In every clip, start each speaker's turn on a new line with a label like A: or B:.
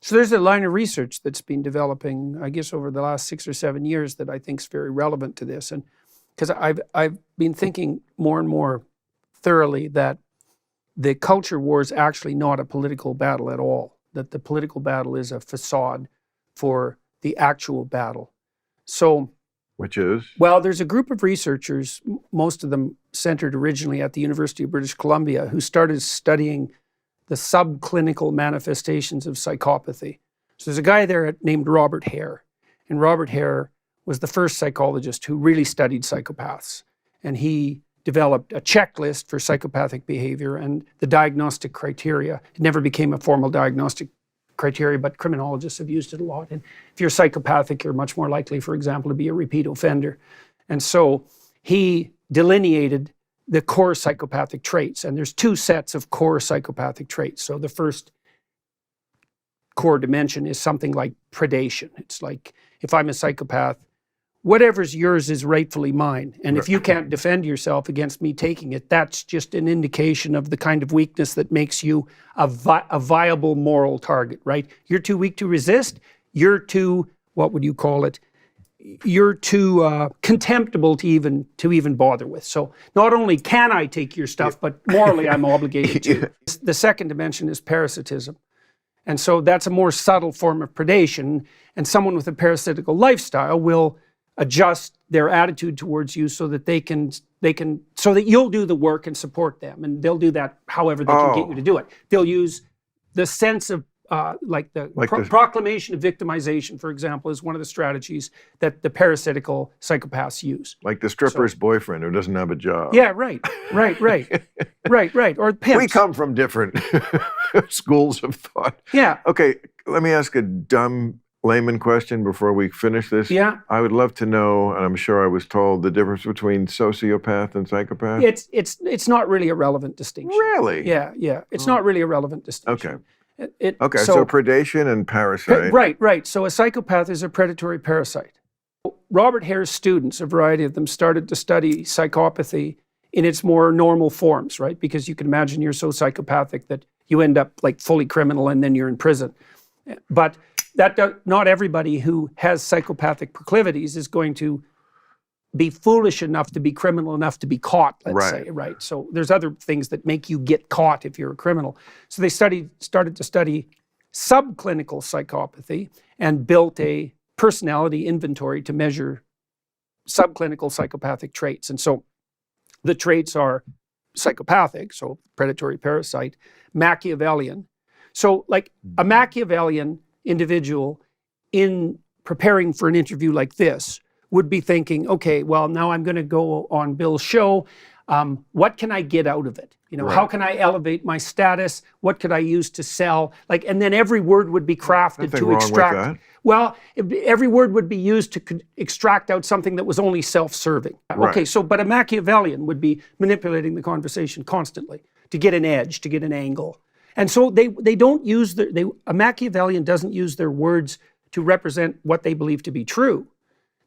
A: So there's a line of research that's been developing, I guess, over the last 6 or 7 years that I think is very relevant to this. And because I've been thinking more and more thoroughly that the culture war is actually not a political battle at all, that the political battle is a facade for the actual battle. So,
B: which is?
A: Well, there's a group of researchers, most of them centered originally at the University of British Columbia, who started studying the subclinical manifestations of psychopathy. So there's a guy there named Robert Hare, and Robert Hare was the first psychologist who really studied psychopaths. And he developed a checklist for psychopathic behavior and the diagnostic criteria. It never became a formal diagnostic criteria, but criminologists have used it a lot. And if you're psychopathic, you're much more likely, for example, to be a repeat offender. And so he delineated the core psychopathic traits. And there's 2 sets of core psychopathic traits. So the first core dimension is something like predation. It's like, if I'm a psychopath, whatever's yours is rightfully mine. And if you can't defend yourself against me taking it, that's just an indication of the kind of weakness that makes you a viable moral target, right? You're too weak to resist. You're too, what would you call it? You're too contemptible to even bother with. So not only can I take your stuff, but morally I'm obligated to. The second dimension is parasitism. And so that's a more subtle form of predation. And someone with a parasitical lifestyle will adjust their attitude towards you so that so that you'll do the work and support them. And they'll do that however they can get you to do it. They'll use the sense of proclamation of victimization, for example, is one of the strategies that the parasitical psychopaths use.
B: Like the stripper's boyfriend who doesn't have a job.
A: Yeah, right. Right. Or pimps.
B: We come from different schools of thought.
A: Yeah.
B: Okay, let me ask a dumb layman question before we finish this.
A: Yeah.
B: I would love to know, and I'm sure I was told, the difference between sociopath and psychopath.
A: It's not really a relevant distinction.
B: Really?
A: Yeah. It's not really a relevant distinction.
B: Okay. So predation and parasite.
A: Right. So a psychopath is a predatory parasite. Robert Hare's students, a variety of them, started to study psychopathy in its more normal forms, right? Because you can imagine you're so psychopathic that you end up like fully criminal and then you're in prison. But not everybody who has psychopathic proclivities is going to be foolish enough to be criminal enough to be caught, let's say, right? So there's other things that make you get caught if you're a criminal. So they started to study subclinical psychopathy and built a personality inventory to measure subclinical psychopathic traits. And so the traits are psychopathic, so predatory parasite, Machiavellian. So like a Machiavellian individual in preparing for an interview like this would be thinking, okay, well, now I'm going to go on Bill's show. What can I get out of it? How can I elevate my status? What could I use to sell? And then every word would be crafted to extract. Well, every word would be used to extract out something that was only self-serving.
B: Right.
A: Okay, but a Machiavellian would be manipulating the conversation constantly to get an edge, to get an angle. And so they don't use a Machiavellian doesn't use their words to represent what they believe to be true.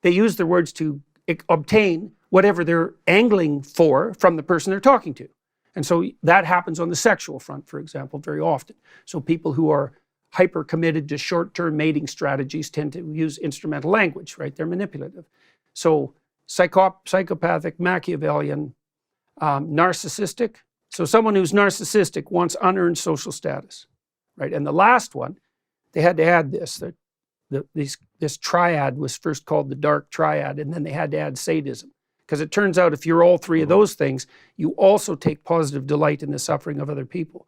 A: They use their words to obtain whatever they're angling for from the person they're talking to. And so that happens on the sexual front, for example, very often. So people who are hyper committed to short-term mating strategies tend to use instrumental language, right? They're manipulative. So psychopathic, Machiavellian, narcissistic. So someone who's narcissistic wants unearned social status, right? And the last one, they had to add this, that this triad was first called the dark triad, and then they had to add sadism. Because it turns out if you're all three of those things, you also take positive delight in the suffering of other people.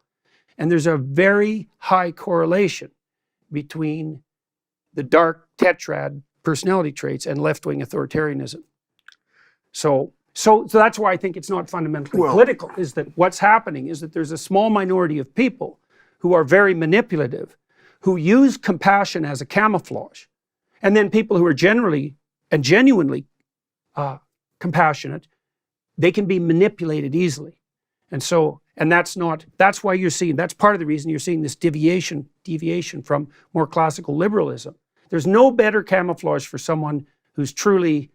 A: And there's a very high correlation between the dark tetrad personality traits and left-wing authoritarianism. So that's why I think it's not fundamentally political, is that what's happening is that there's a small minority of people who are very manipulative, who use compassion as a camouflage, and then people who are generally and genuinely compassionate, they can be manipulated easily. And that's why you're seeing, that's part of the reason you're seeing this deviation from more classical liberalism. There's no better camouflage for someone who's truly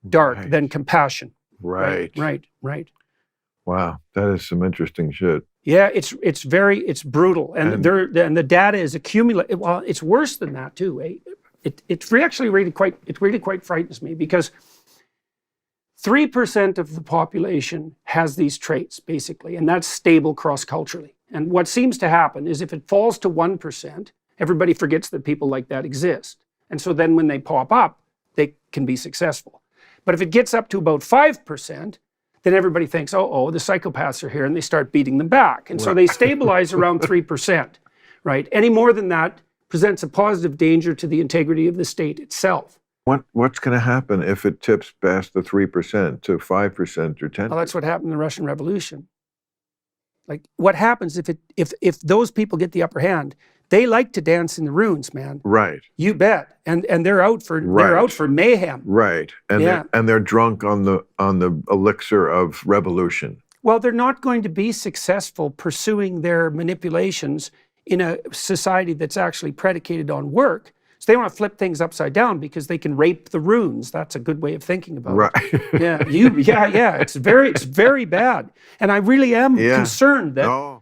A: dark than compassion.
B: Right.
A: Right.
B: Wow, that is some interesting shit.
A: Yeah, it's brutal, and the data is accumulated. Well, it's worse than that too. Eh? It's actually really quite frightens me, because 3% of the population has these traits basically, and that's stable cross-culturally. And what seems to happen is if it falls to 1%, everybody forgets that people like that exist, and so then when they pop up, they can be successful. But if it gets up to about 5%, then everybody thinks, oh, the psychopaths are here, and they start beating them back. And so they stabilize around 3%, right? Any more than that presents a positive danger to the integrity of the state itself.
B: What's going to happen if it tips past the 3% to 5% or 10%?
A: Well, that's what happened in the Russian Revolution. Like, what happens if those people get the upper hand? They like to dance in the ruins, man.
B: Right.
A: You bet. And they're out for mayhem.
B: Right. And they're drunk on the elixir of revolution.
A: Well, they're not going to be successful pursuing their manipulations in a society that's actually predicated on work. So they want to flip things upside down because they can rape the runes. That's a good way of thinking about it. Yeah. It's very bad. And I really am concerned that